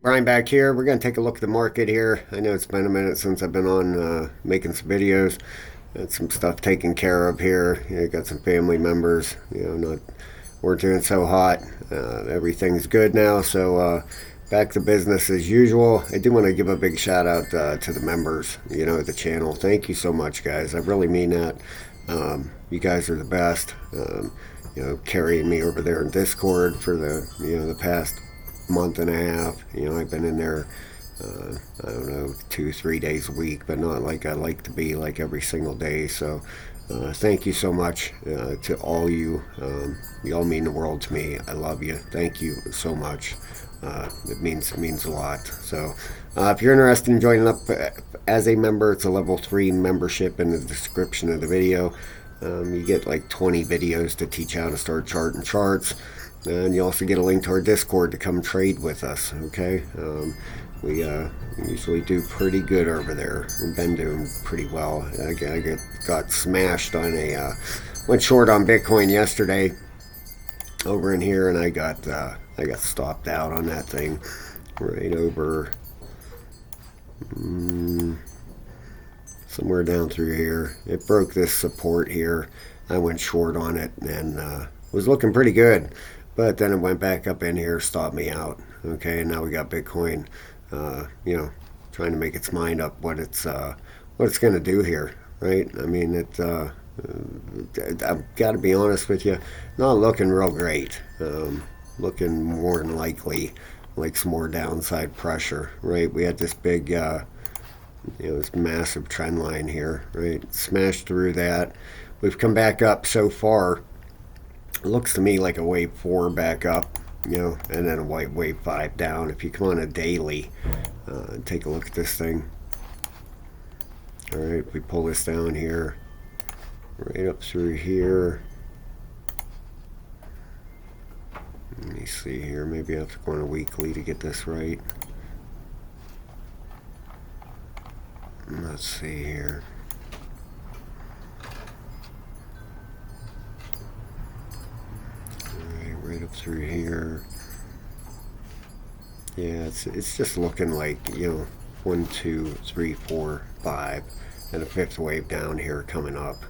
Brian back here. We're going to take a look at the market here. I know it's been a minute since I've been on making some videos. Got some stuff taken care of here. Got some family members. Not we're doing so hot. Everything's good now. So back to business as usual. I do want to give a big shout out to the members. Of the channel. Thank you so much, guys. I really mean that. You guys are the best. Carrying me over there in Discord for the past month and a half. I've been in there, I don't know, 2-3 days a week, but not like I like to be like every single day. So thank you so much to all you. You all mean the world to me. I love you. Thank you so much. It means a lot. So if you're interested in joining up as a member, it's a level 3 membership in the description of the video. You get like 20 videos to teach how to start charting charts. And you also get a link to our Discord to come trade with us, okay? We usually do pretty good over there. We've been doing pretty well. I got smashed on went short on Bitcoin yesterday over in here, and I got stopped out on that thing right over somewhere down through here. It broke this support here. I went short on it and was looking pretty good. But then it went back up in here, stopped me out. Okay, and now we got Bitcoin, trying to make its mind up what it's going to do here, right? I mean, I've got to be honest with you, not looking real great. Looking more than likely like some more downside pressure, right? We had this big, this massive trend line here, right? Smashed through that. We've come back up so far. It looks to me like a wave 4 back up, and then a wave 5 down. If you come on a daily, take a look at this thing. All right, if we pull this down here, right up through here. Let me see here. Maybe I have to go on a weekly to get this right. Let's see here. Right up through here. Yeah, it's just looking like 1, 2, 3, 4, 5, and a 5th wave down here coming up.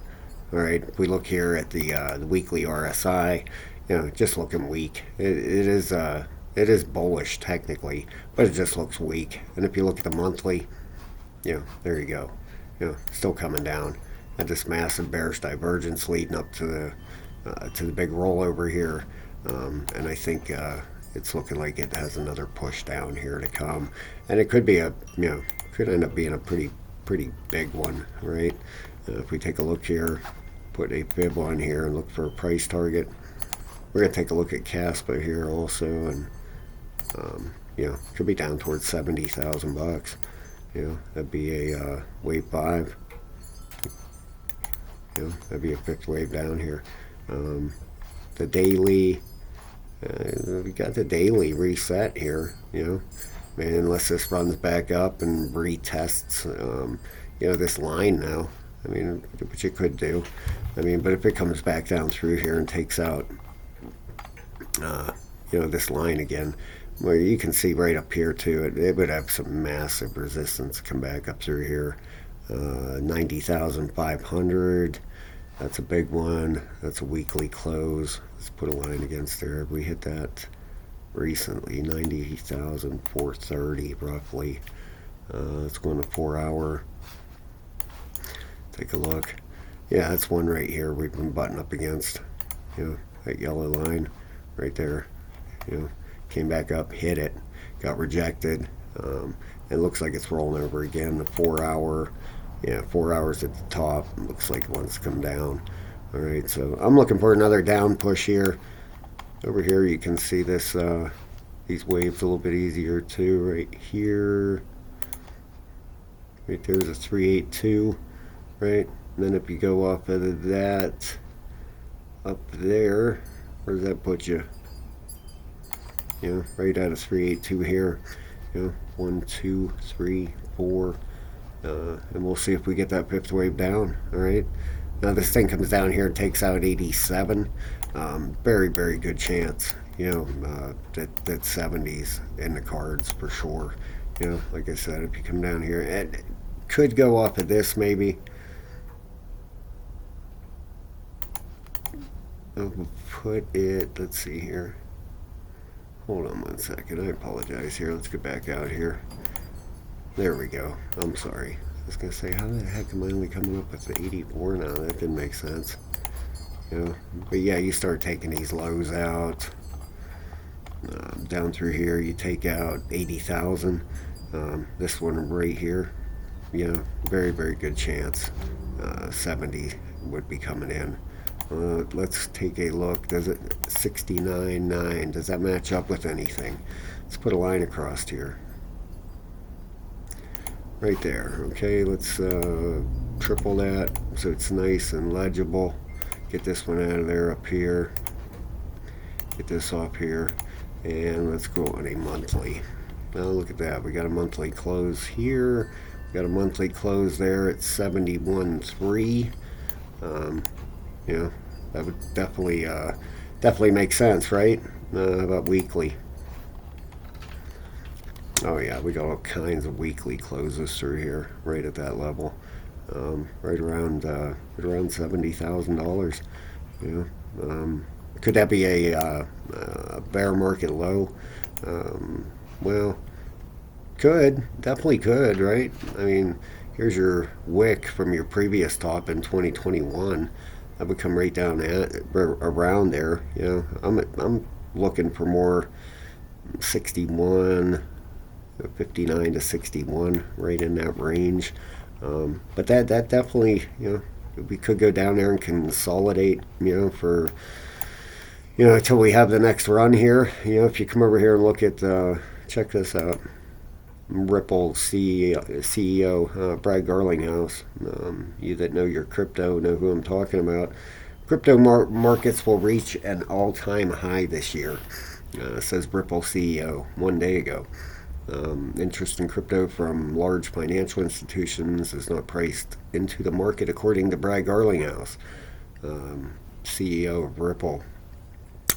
All right, if we look here at the weekly RSI, just looking weak. It is bullish technically, but it just looks weak. And if you look at the monthly, there you go. Still coming down. Had this massive bearish divergence leading up to the big rollover here. And I think it's looking like it has another push down here to come, and it could be could end up being a pretty big one, right? If we take a look here, put a fib on here and look for a price target. We're gonna take a look at Kaspa here also, and could be down towards 70,000 bucks. That'd be a wave 5. That'd be a 5th wave down here. The daily. We got the daily reset here, unless this runs back up and retests, this line now. I mean, which it could do. I mean, but if it comes back down through here and takes out, this line again, where you can see right up here too, it would have some massive resistance come back up through here. 90,500. That's a big one. That's a weekly close. Let's put a line against there. We hit that recently, 90,430 roughly. Let's go on a 4-hour. Take a look. Yeah, that's one right here we've been butting up against. That yellow line right there. Came back up, hit it, got rejected. It looks like it's rolling over again. The 4-hour. Yeah, 4 hours at the top. Looks like it wants to come down. All right, so I'm looking for another down push here. Over here, you can see this these waves a little bit easier too. Right here, right there's a 382, right. And then if you go off of that, up there, where does that put you? Right at a 382 here. 1, 2, 3, 4. And we'll see if we get that 5th wave down. All right. Now this thing comes down here and takes out 87. Very, very good chance. that 70s in the cards for sure. Like I said, if you come down here, it could go off of this maybe. I'll put it, let's see here. Hold on one second. I apologize here. Let's get back out here. There we go. I'm sorry. I was going to say, how the heck am I only coming up with the 84 now? That didn't make sense. But yeah, you start taking these lows out. Down through here, you take out 80,000. This one right here, very, very good chance 70 would be coming in. Let's take a look. Does it 69.9? Does that match up with anything? Let's put a line across here. Right there. Okay, let's triple that so it's nice and legible. Get this one out of there up here. Get this off here. And let's go on a monthly. Now look at that. We got a monthly close here. We got a monthly close there at 71.3. That would definitely make sense, right? About weekly. Oh yeah, we got all kinds of weekly closes through here, right at that level, right around $70,000. Could that be a bear market low? Well, definitely could, right? I mean, here's your wick from your previous top in 2021. That would come right down around there. I'm looking for more 61, 59 to 61, right in that range. But that definitely, we could go down there and consolidate, for, until we have the next run here. If you come over here and look at, check this out. Ripple CEO Brad Garlinghouse. You that know your crypto know who I'm talking about. Crypto markets will reach an all-time high this year, says Ripple CEO one day ago. Interest in crypto from large financial institutions is not priced into the market, according to Brad Garlinghouse, CEO of Ripple.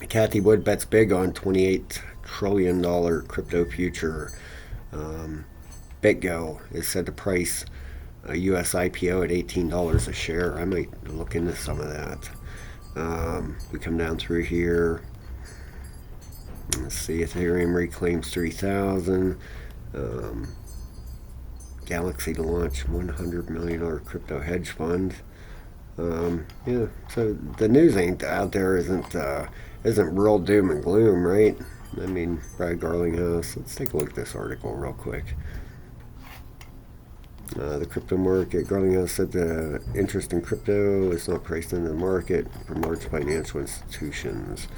Kathy Wood bets big on $28 trillion crypto future. BitGo is said to price a U.S. IPO at $18 a share. I might look into some of that. We come down through here. Let's see, Ethereum reclaims 3,000. Galaxy to launch $100 million crypto hedge fund. So the news ain't out there isn't real doom and gloom, right? I mean, Brad Garlinghouse. Let's take a look at this article real quick. The crypto market. Garlinghouse said the interest in crypto is not priced into the market from large financial institutions.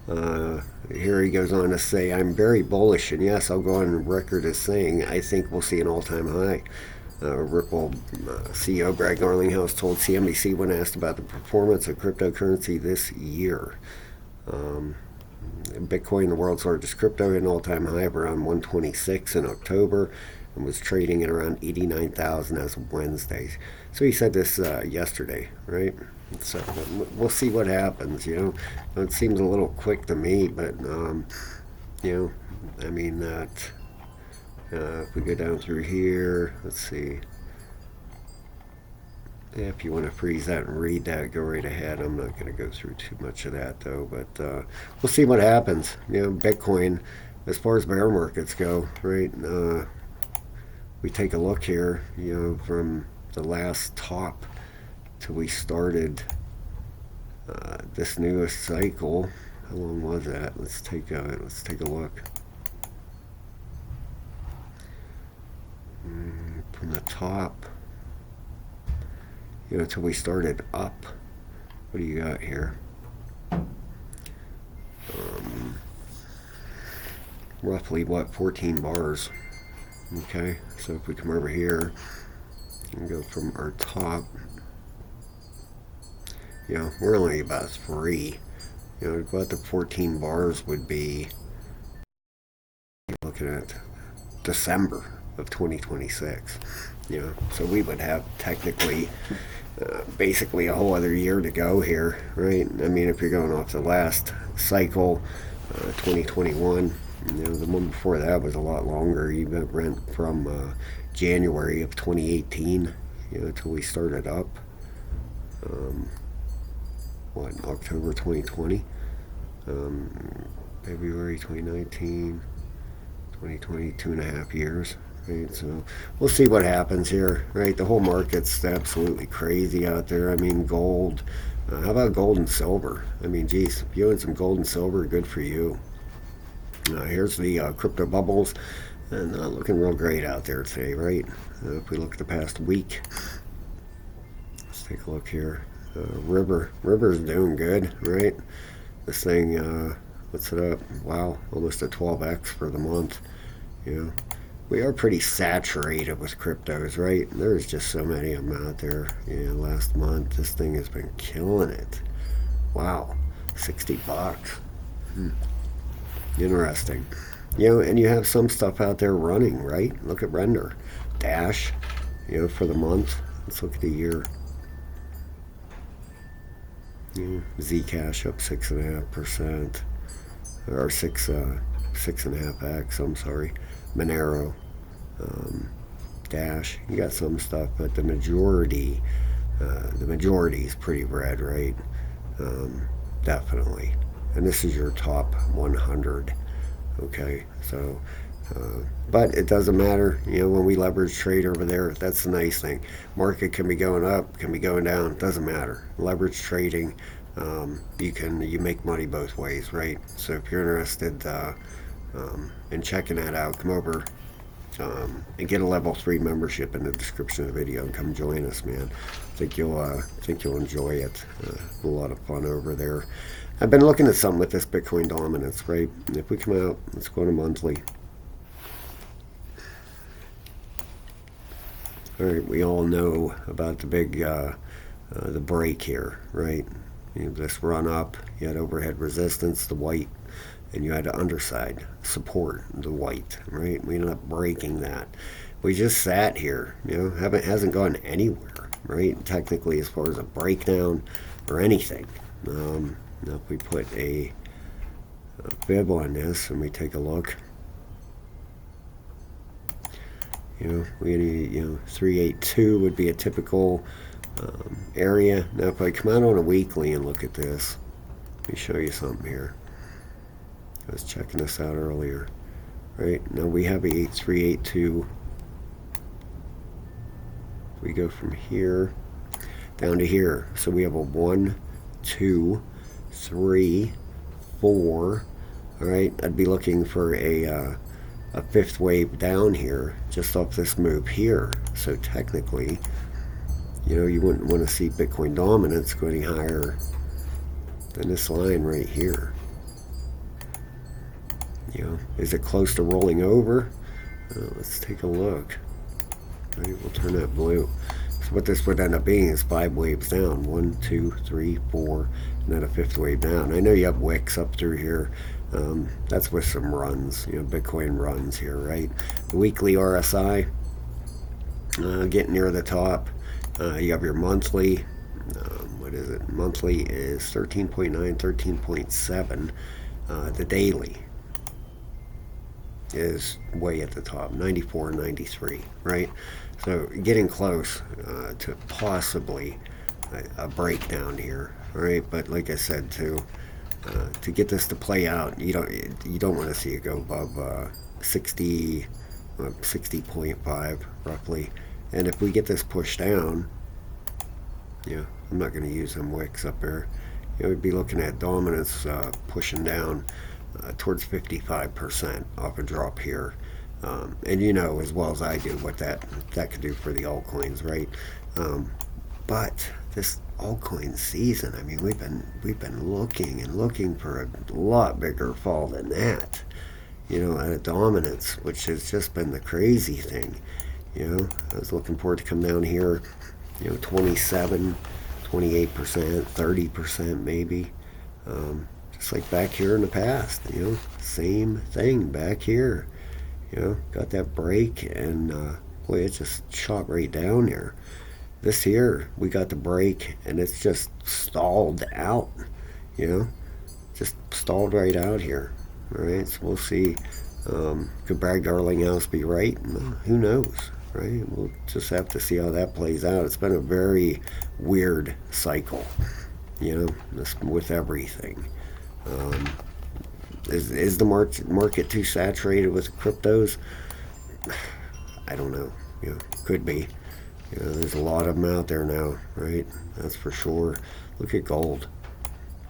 Here he goes on to say, I'm very bullish, and yes, I'll go on record as saying I think we'll see an all-time high. Ripple CEO Brad Garlinghouse told CNBC when asked about the performance of cryptocurrency this year. Bitcoin, the world's largest crypto, hit an all-time high of around 126 in October and was trading at around 89,000 as of Wednesday. So he said this yesterday, right? So we'll see what happens. It seems a little quick to me, but I mean that. If we go down through here, let's see. Yeah, if you want to freeze that and read that, go right ahead. I'm not going to go through too much of that though, but we'll see what happens. Bitcoin, as far as bear markets go, right? We take a look here, from the last top till we started this newest cycle. How long was that? Let's take a look. From the top, till we started up. What do you got here? Roughly 14 bars. Okay, so if we come over here and go from our top, we're only about 3. About the 14 bars would be, looking at December of 2026. So we would have technically basically a whole other year to go here, right? I mean, if you're going off the last cycle, 2021. The one before that was a lot longer. You went from January of 2018, till we started up. Um, October 2020, February 2019, 2020, 2.5 years. Right, so we'll see what happens here. Right, the whole market's absolutely crazy out there. I mean, gold. How about gold and silver? I mean, geez, if you own some gold and silver, good for you. Here's the crypto bubbles, and looking real great out there today, right? If we look at the past week, let's take a look here. River's doing good, right? This thing, what's it up? Wow, almost a 12x for the month. You know, we are pretty saturated with cryptos, right? There's just so many of them out there. Last month this thing has been killing it. Wow, $60. Interesting. And you have some stuff out there running, right? Look at Render, Dash, for the month. Let's look at the year. Zcash up 6.5%, or 6.5x. I'm sorry. Monero, Dash. You got some stuff, but the majority is pretty red, right? Definitely. And this is your top 100. Okay, so. But it doesn't matter, when we leverage trade over there. That's the nice thing. Market can be going up, can be going down. Doesn't matter. Leverage trading, you make money both ways, right? So if you're interested in checking that out, come over and get a level 3 membership in the description of the video and come join us, man. Think you'll enjoy it. A lot of fun over there. I've been looking at something with this Bitcoin dominance, right? If we come out, let's go to monthly. All right, we all know about the big, the break here, right? This run up, you had overhead resistance, the white, and you had the underside support, the white, right? We ended up breaking that. We just sat here, hasn't gone anywhere, right? Technically, as far as a breakdown or anything. Now, if we put a fib on this and we take a look. We need, 382 would be a typical area. Now, if I come out on a weekly and look at this, let me show you something here. I was checking this out earlier. Right, now we have a 382. We go from here down to here. So we have a 1, 2, 3, 4. All right, I'd be looking for a fifth wave down here just off this move here. So technically, you wouldn't want to see Bitcoin dominance go any higher than this line right here. Is it close to rolling over? Let's take a look. Right, we'll turn that blue. So what this would end up being is 5 waves down. 1, 2, 3, 4, and then a fifth wave down. I know you have wicks up through here. That's with some runs, Bitcoin runs here, right? The weekly RSI, getting near the top. You have your monthly. What is it? Monthly is 13.9, 13.7. The daily is way at the top, 94, 93, right? So getting close to possibly a breakdown here, right? But like I said, to get this to play out, you don't want to see it go above 60.5 roughly. And if we get this pushed down, I'm not going to use them wicks up there. We'd be looking at dominance pushing down towards 55% off a drop here. And as well as I do what that could do for the altcoins, right? But this altcoin season, I mean, we've been looking for a lot bigger fall than that. At a dominance, which has just been the crazy thing. I was looking for it to come down here, 27, 28%, 30% maybe. Just like back here in the past, same thing back here. Got that break, and boy, it just shot right down here. This here, we got the break, and it's just stalled out. Just stalled right out here. All right, so we'll see. Could Bragg Darlinghouse be right? Who knows, right? We'll just have to see how that plays out. It's been a very weird cycle, with everything. Um, is the market too saturated with cryptos? I don't know. Could be. There's a lot of them out there now, right? That's for sure. Look at gold.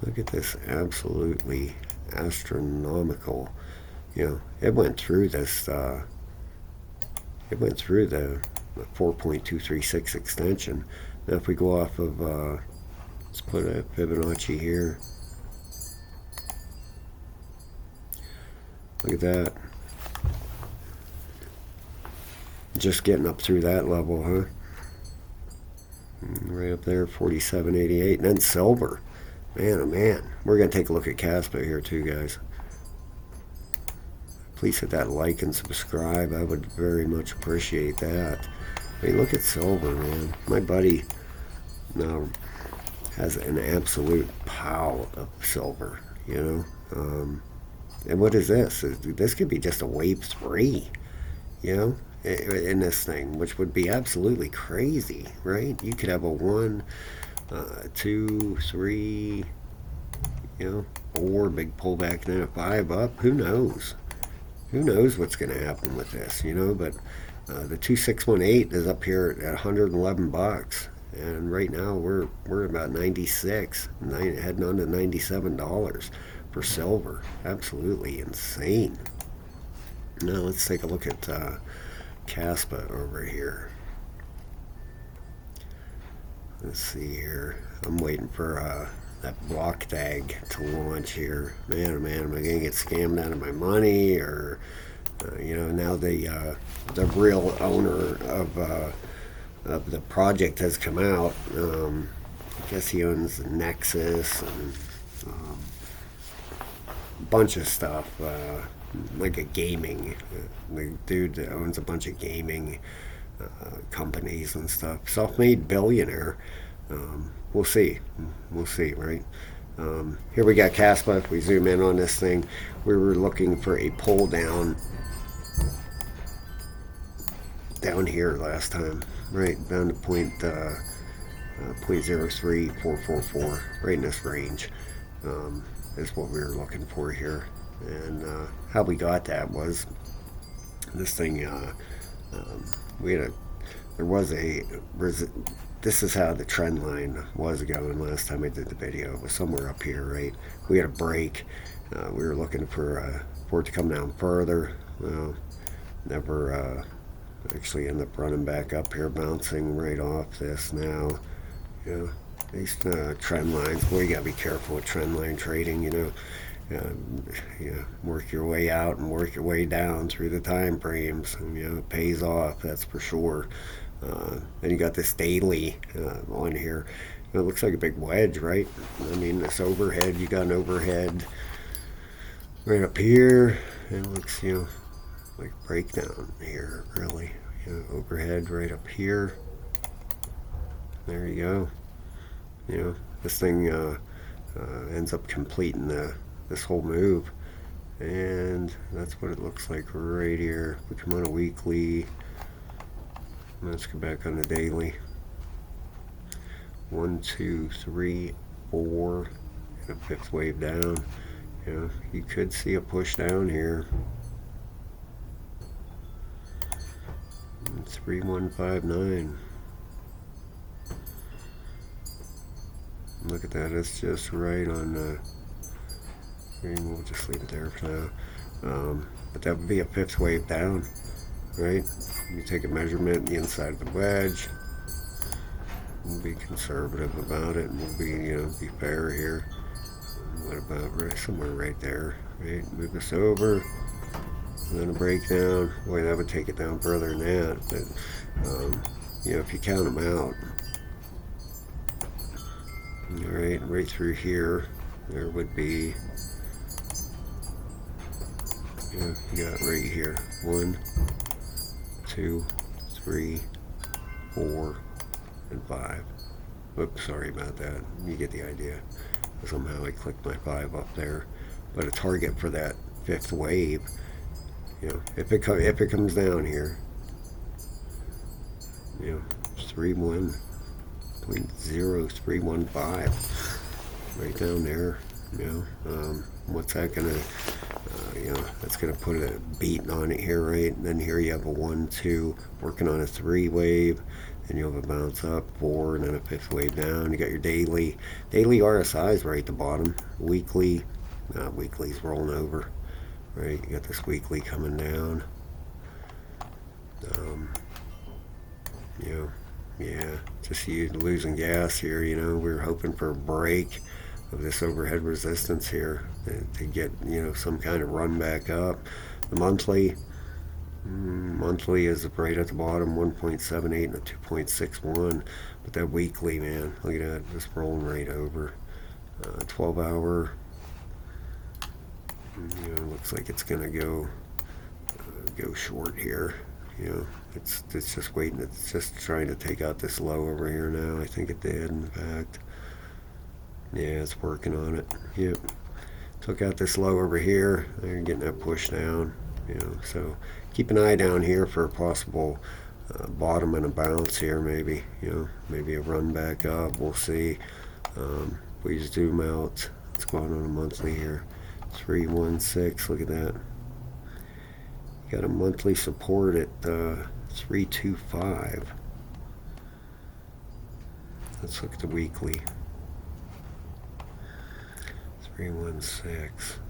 Look at this absolutely astronomical. It went through this. It went through the 4.236 extension. Now, if we go off of, let's put a Fibonacci here. Look at that. Just getting up through that level, huh? Right up there, 47.88. And then silver. Man, oh man. We're going to take a look at Kaspa here too, guys. Please hit that like and subscribe. I would very much appreciate that. I mean, look at silver, man. My buddy now has an absolute pile of silver, And what is this? This could be just a wave 3, in this thing, which would be absolutely crazy, right? You could have a 1, 2, 3, 4 big pullback, and then a 5 up. Who knows? Who knows what's going to happen with this, But the 2618 is up here at 111 bucks, and right now we're about 96, heading on to $97 for silver. Absolutely insane. Now let's take a look at Kaspa over here. Let's see here. I'm waiting for that block tag to launch here. Man, oh man, am I gonna get scammed out of my money, or now the real owner of the project has come out. I guess he owns Nexus and a bunch of stuff, like a gaming. The dude that owns a bunch of gaming companies and stuff. Self-made billionaire. We'll see, right? Here we got Kaspa. If we zoom in on this thing, we were looking for a pull down here last time, right? Down to point 0.03444, right in this range, is what we were looking for here. And how we got that was this thing. This is how the trend line was going last time I did the video. It was somewhere up here, right? We had a break. We were looking for it to come down further. Never actually ended up running back up here, bouncing right off this now. These trend lines. Boy, you gotta be careful with trend line trading. Work your way out and work your way down through the time frames. It pays off, that's for sure. Then you got this daily on here. It looks like a big wedge, right? I mean, this overhead, you got an overhead right up here. It looks, like breakdown here, really. Overhead right up here. There you go. This thing ends up completing this whole move, and that's what it looks like right here. We come on a weekly. Let's go back on the daily. 1, 2, 3, 4, and a 5th wave down. You could see a push down here. 3159. Look at that. It's just right on the. We'll just leave it there for now. But that would be a 5th wave down, right? You take a measurement in the inside of the wedge. We'll be conservative about it, and we'll be fair here. What about somewhere right there, right? Move this over, and then a breakdown. Boy, that would take it down further than that. But if you count them out, all right through here, there would be. You got right here 1, 2, 3, 4, and 5. Oops, sorry about that. You get the idea. Somehow I clicked my 5 up there. But a target for that fifth wave. You know, if it comes down here, you know, 31.0315, right down there. You know, what's that gonna? You know, that's gonna put a beat on it here, right? And then here you have a 1-2 working on a 3 wave. Then you have a bounce up, 4, and then a fifth wave down. You got your daily RSI's right at the bottom. Weekly, weekly's rolling over, right? You got this weekly coming down. You know, yeah, just you losing gas here. You know, we were hoping for a break of this overhead resistance here to get, you know, some kind of run back up. The monthly is right at the bottom, 1.78 and a 2.61. But that weekly, man, look at that, just rolling right over. 12-hour, you know, looks like it's gonna go short here. You know, it's just waiting. It's just trying to take out this low over here now. I think it did, in fact. Yeah, it's working on it. Yep. Took out this low over here. They're getting that push down. You know, so keep an eye down here for a possible bottom and a bounce here, maybe. You know, maybe a run back up. We'll see. We zoom out. What's going on a monthly here? 316. Look at that. Got a monthly support at 325. Let's look at the weekly. 316.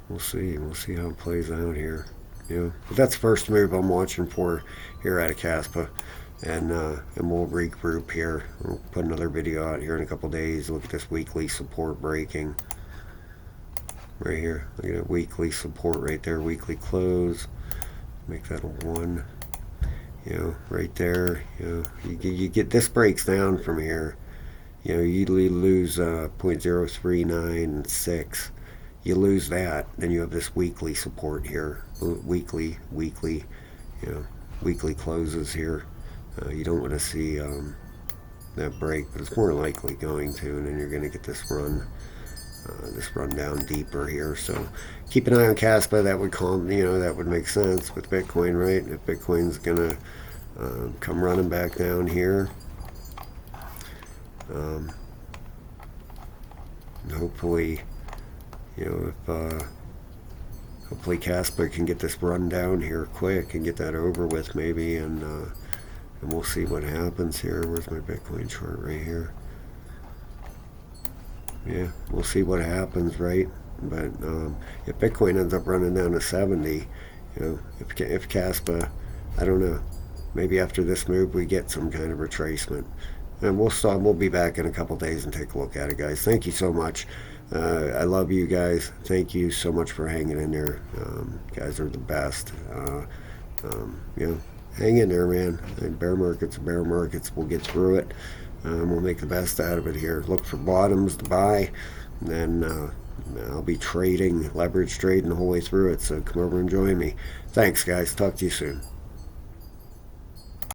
We'll see. We'll see how it plays out here. You know, but that's the first move I'm watching for here out of Kaspa, and we'll regroup here. We'll put another video out here in a couple days. Look at this weekly support breaking right here. Look at that weekly support right there. Weekly close. Make that a 1. You know, right there. You know, you get this breaks down from here. You know, you lose 0.0396. You lose that, then you have this weekly support here. Weekly, you know, weekly closes here. You don't want to see that break, but it's more likely going to, and then you're going to get this run down deeper here. So keep an eye on Kaspa. That would that would make sense with Bitcoin, right? If Bitcoin's going to come running back down here, hopefully. You know, if hopefully Kaspa can get this run down here quick and get that over with, maybe, and we'll see what happens here. Where's my Bitcoin chart? Right here. Yeah, we'll see what happens, right? But if Bitcoin ends up running down to 70, you know, if Kaspa, I don't know, maybe after this move we get some kind of retracement, and we'll be back in a couple days and take a look at it, guys. Thank you so much. I love you guys. Thank you so much for hanging in there. You guys are the best. You know, hang in there, man. Bear markets. We'll get through it. We'll make the best out of it here. Look for bottoms to buy, and then I'll be leverage trading the whole way through it. So come over and join me. Thanks, guys. Talk to you soon.